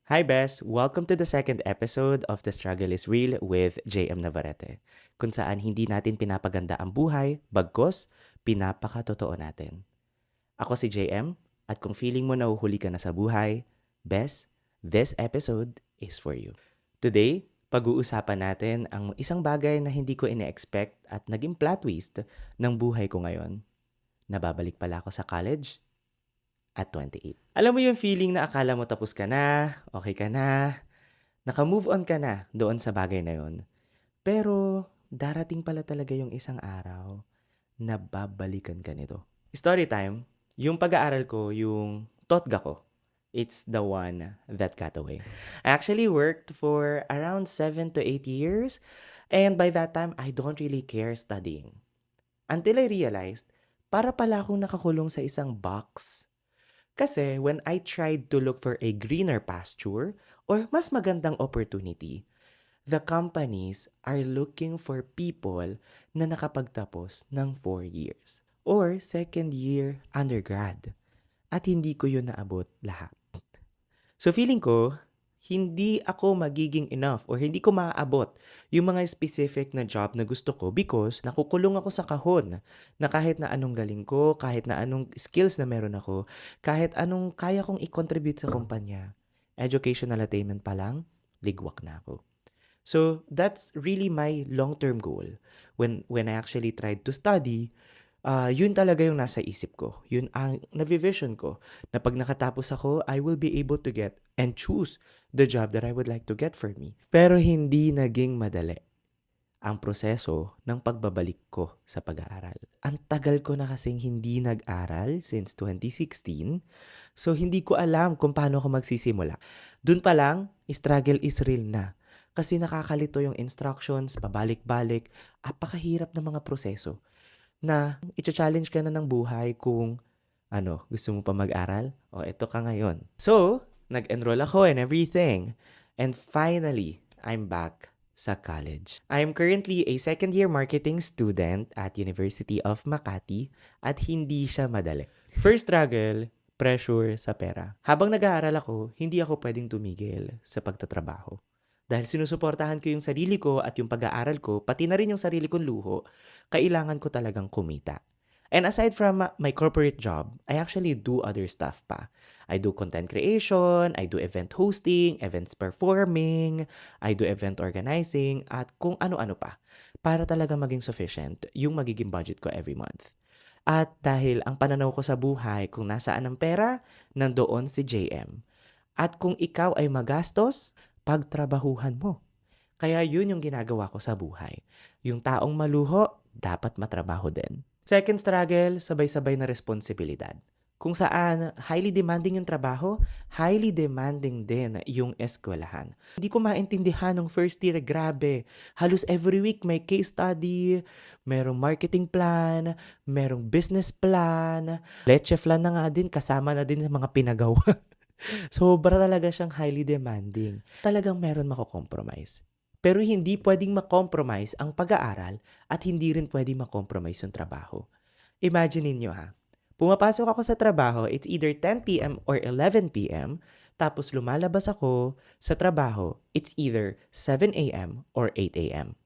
Hi, Bess! Welcome to the second episode of The Struggle is Real with JM Navarrete, kung saan hindi natin pinapaganda ang buhay, bagkos pinapakatotoo natin. Ako si JM, at kung feeling mo nahuhuli ka na sa buhay, Bess, this episode is for you. Today, pag-uusapan natin ang isang bagay na hindi ko ine-expect at naging plot twist ng buhay ko ngayon. Nababalik pala ako sa college at 28. Alam mo yung feeling na akala mo tapos ka na, okay ka na, naka-move on ka na doon sa bagay na yon. Pero darating pala talaga yung isang araw na babalikan ka nito. Story time, yung pag-aaral ko, yung TOTGA ko, it's the one that got away. I actually worked for around 7 to 8 years, and by that time, I don't really care studying. Until I realized, para pala akong nakakulong sa isang box. Kasi when I tried to look for a greener pasture or mas magandang opportunity, the companies are looking for people na nakapagtapos ng 4 years or second year undergrad. At hindi ko yun naabot lahat. So feeling ko, hindi ako magiging enough or hindi ko maaabot yung mga specific na job na gusto ko because nakukulong ako sa kahon na kahit na anong galing ko, kahit na anong skills na meron ako, kahit anong kaya kong i-contribute sa kumpanya, educational attainment pa lang, ligwak na ako. So that's really my long-term goal. When I actually tried to study, yun talaga yung nasa isip ko. Yun ang navivision ko na pag nakatapos ako, I will be able to get and choose the job that I would like to get for me. Pero hindi naging madali ang proseso ng pagbabalik ko sa pag-aaral. Ang tagal ko na kasing hindi nag-aral since 2016, so hindi ko alam kung paano ako magsisimula. Dun pa lang, struggle is real na. Kasi nakakalito yung instructions, pabalik-balik, apakahirap ng mga proseso na i-challenge ka na ng buhay kung gusto mo pa mag-aral? O, eto ka ngayon. So, nag-enroll ako and everything. And finally, I'm back sa college. I am currently a second-year marketing student at University of Makati at hindi siya madali. First struggle, pressure sa pera. Habang nag-aaral ako, hindi ako pwedeng tumigil sa pagtatrabaho. Dahil sinusuportahan ko yung sarili ko at yung pag-aaral ko, pati na rin yung sarili kong luho, kailangan ko talagang kumita. And aside from my corporate job, I actually do other stuff pa. I do content creation, I do event hosting, events performing, I do event organizing, at kung ano-ano pa. Para talaga maging sufficient yung magiging budget ko every month. At dahil ang pananaw ko sa buhay kung nasaan ang pera, nandoon si JM. At kung ikaw ay magastos, pagtrabahuhan mo. Kaya yun yung ginagawa ko sa buhay. Yung taong maluho, dapat matrabaho din. Second struggle, sabay-sabay na responsibilidad. Kung saan highly demanding yung trabaho, highly demanding din yung eskwelahan. Hindi ko maintindihan nung first year, grabe. Halos every week may case study, merong marketing plan, merong business plan, leche flan na nga din, kasama na din sa mga pinagawa. Sobra talaga siyang highly demanding. Talagang meron mako-compromise. Pero hindi pwedeng ma-compromise ang pag-aaral at hindi rin pwedeng ma-compromise yung trabaho. Imagine niyo ha, pumapasok ako sa trabaho, it's either 10 p.m. or 11 p.m. Tapos lumalabas ako sa trabaho, it's either 7 a.m. or 8 a.m.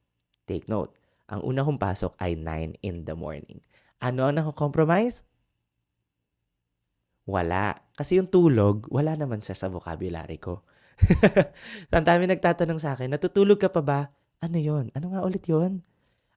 Take note, ang una kong pasok ay 9 in the morning. Ano ang nako-compromise? Wala. Kasi yung tulog, wala naman siya sa vocabulary ko. Ang dami nagtatanong sa akin, natutulog ka pa ba? Ano yon? Ano nga ulit yon?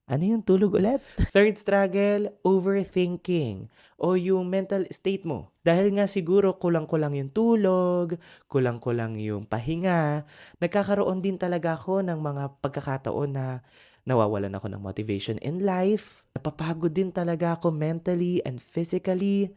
Ano yung tulog ulit? Third struggle, overthinking o yung mental state mo. Dahil nga siguro kulang-kulang yung tulog, kulang-kulang yung pahinga, nagkakaroon din talaga ako ng mga pagkakataon na nawawalan ako ng motivation in life. Napapagod din talaga ako mentally and physically.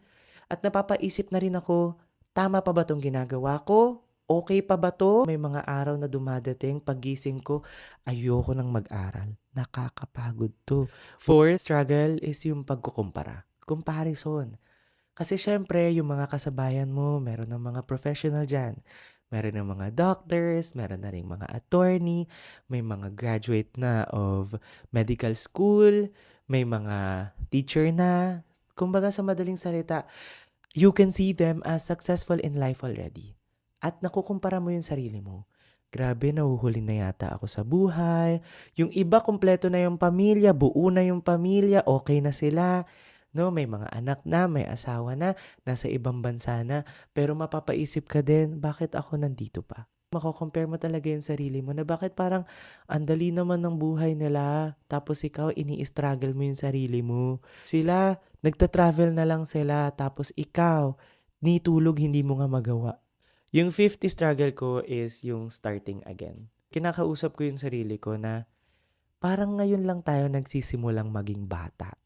At napapaisip na rin ako, tama pa ba itong ginagawa ko? Okay pa ba to? May mga araw na dumadating, paggising ko, ayoko nang mag-aral. Nakakapagod to. Fourth struggle is yung pagkukumpara. Comparison. Kasi syempre, yung mga kasabayan mo, meron ng mga professional dyan. Meron ng mga doctors, meron na rin mga attorney, may mga graduate na of medical school, may mga teacher na. Kumbaga sa madaling salita, you can see them as successful in life already. at nakukumpara mo yung sarili mo. Grabe, nahuhuli na yata ako sa buhay. Yung iba, kumpleto na yung pamilya, buo na yung pamilya, okay na sila. No, may mga anak na, may asawa na, nasa ibang bansa na. Pero mapapaisip ka din, bakit ako nandito pa? Mako-compare mo talaga yung sarili mo na bakit parang andali naman ng buhay nila. Tapos ikaw, ini-struggle mo yung sarili mo. Sila, nagta-travel na lang sila. Tapos ikaw, ni tulog hindi mo nga magawa. Yung 50 struggle ko is yung starting again. Kinakausap ko yung sarili ko na parang ngayon lang tayo nagsisimulang maging bata.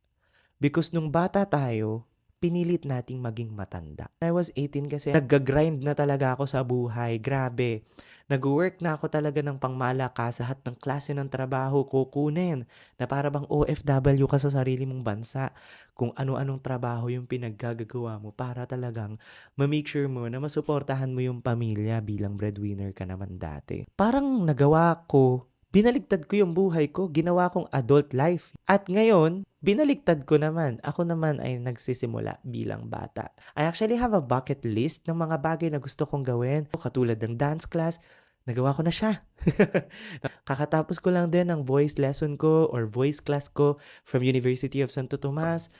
Because nung bata tayo, pinilit nating maging matanda. When I was 18 kasi nagga-grind na talaga ako sa buhay. Grabe. Nag-work na ako talaga ng pangmalaka sa lahat ng klase ng trabaho kukunin. Na para bang OFW ka sa sarili mong bansa. Kung ano-anong trabaho yung pinaggagawa mo para talagang ma-make sure mo na masuportahan mo yung pamilya bilang breadwinner ka naman dati. Parang nagawa ko, binaligtad ko yung buhay ko, ginawa kong adult life. At ngayon, binaliktad ko naman. Ako naman ay nagsisimula bilang bata. I actually have a bucket list ng mga bagay na gusto kong gawin. Katulad ng dance class, nagawa ko na siya. Kakatapos ko lang din ng voice lesson ko or voice class ko from University of Santo Tomas.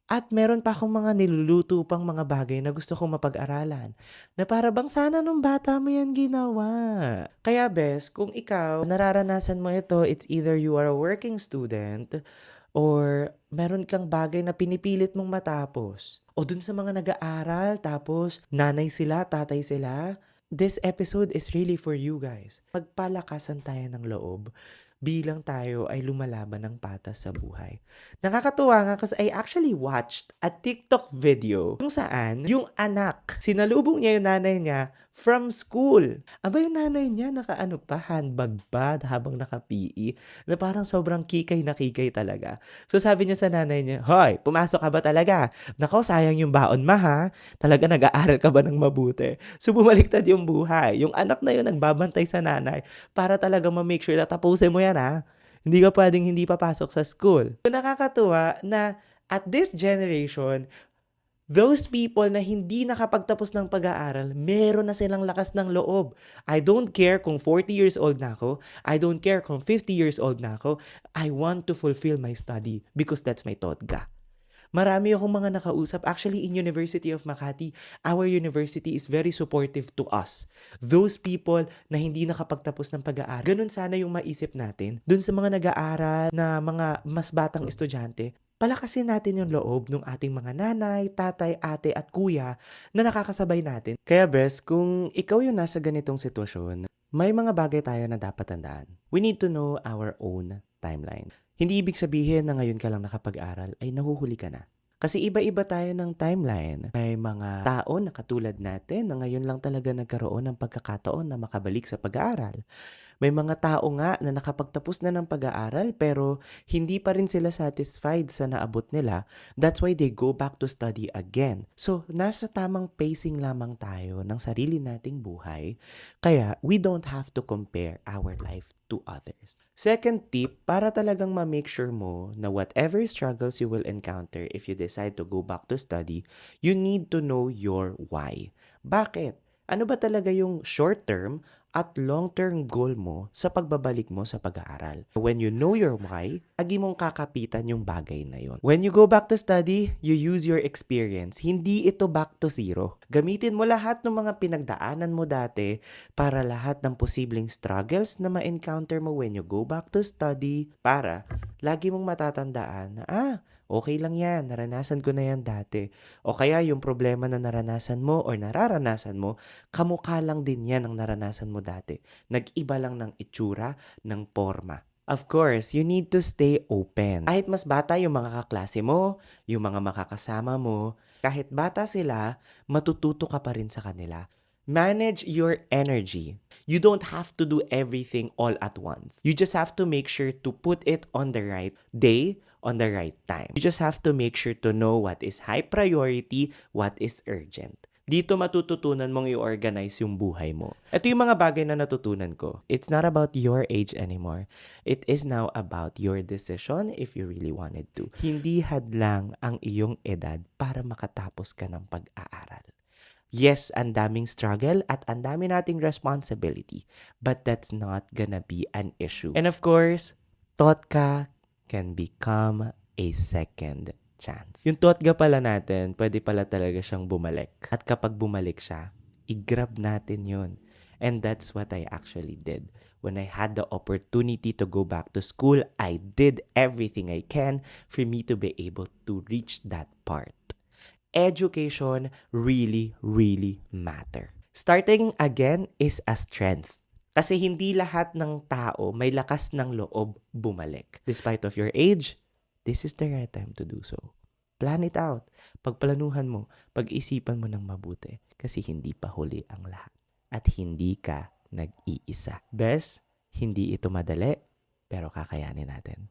At meron pa akong mga niluluto pang mga bagay na gusto kong mapag-aralan. Na para bang sana nung bata mo yan ginawa. Kaya bes, kung ikaw nararanasan mo ito, it's either you are a working student or meron kang bagay na pinipilit mong matapos. O dun sa mga nag-aaral, tapos nanay sila, tatay sila. This episode is really for you guys. Pagpalakasan tayo ng loob bilang tayo ay lumalaban ng patas sa buhay. Nakakatuwa nga kasi I actually watched a TikTok video kung saan yung anak, sinalubong niya yung nanay niya from school. Aba yung nanay niya nakaano pa, handbag pa habang naka-PE na parang sobrang kikay na kikay talaga. So sabi niya sa nanay niya, "Hoy, pumasok ka ba talaga? Nako, sayang yung baon ma ha. Talaga nag-aaral ka ba ng mabuti?" So bumaliktad yung buhay. Yung anak na yun nagbabantay sa nanay para talaga ma-make sure na tapusin mo yan ha. Hindi ka pwedeng hindi papasok sa school. So nakakatuwa na at this generation, those people na hindi nakapagtapos ng pag-aaral, meron na silang lakas ng loob. I don't care kung 40 years old na ako. I don't care kung 50 years old na ako. I want to fulfill my study because that's my totga. Marami akong mga nakausap. Actually, in University of Makati, our university is very supportive to us. Those people na hindi nakapagtapos ng pag-aaral. Ganun sana yung maisip natin. Dun sa mga nag-aaral na mga mas batang estudyante, palakasin natin yung loob ng ating mga nanay, tatay, ate at kuya na nakakasabay natin. Kaya bes, kung ikaw yung nasa ganitong sitwasyon, may mga bagay tayo na dapat tandaan. We need to know our own timeline. Hindi ibig sabihin na ngayon ka lang nakapag-aral ay nahuhuli ka na. Kasi iba-iba tayo ng timeline. May mga tao na katulad natin na ngayon lang talaga nagkaroon ng pagkakataon na makabalik sa pag-aaral. May mga tao nga na nakapagtapos na ng pag-aaral pero hindi pa rin sila satisfied sa naabot nila. That's why they go back to study again. So, nasa tamang pacing lamang tayo ng sarili nating buhay. Kaya, we don't have to compare our life to others. Second tip, para talagang ma-make sure mo na whatever struggles you will encounter if you decide to go back to study, you need to know your why. Bakit? Ano ba talaga yung short-term at long-term goal mo sa pagbabalik mo sa pag-aaral? When you know your why, lagi mong kakapitan yung bagay na yon. When you go back to study, you use your experience. Hindi ito back to zero. Gamitin mo lahat ng mga pinagdaanan mo dati para lahat ng posibleng struggles na ma-encounter mo when you go back to study para lagi mong matatandaan na okay lang yan, naranasan ko na yan dati. O kaya yung problema na naranasan mo or nararanasan mo, kamukha lang din yan ang naranasan mo dati. Nag-iba lang ng itsura, ng forma. Of course, you need to stay open. Kahit mas bata yung mga kaklase mo, yung mga makakasama mo, kahit bata sila, matututo ka pa rin sa kanila. Manage your energy. You don't have to do everything all at once. You just have to make sure to put it on the right day, on the right time. You just have to make sure to know what is high priority, what is urgent. Dito matututunan mong i-organize yung buhay mo. Ito yung mga bagay na natutunan ko. It's not about your age anymore. It is now about your decision if you really wanted to. Hindi hadlang ang iyong edad para makatapos ka ng pag-aaral. Yes, ang daming struggle at ang dami nating responsibility. But that's not gonna be an issue. And of course, Totka can become a second chance. Yung Totga pala natin, pwede pala talaga siyang bumalik. At kapag bumalik siya, i-grab natin yun. And that's what I actually did. When I had the opportunity to go back to school, I did everything I can for me to be able to reach that part. Education really, really matter. Starting again is a strength. Kasi hindi lahat ng tao may lakas ng loob bumalik. Despite of your age, this is the right time to do so. Plan it out. Pagplanuhan mo, pag-isipan mo ng mabuti kasi hindi pa huli ang lahat. At hindi ka nag-iisa. Bes, hindi ito madali, pero kakayanin natin.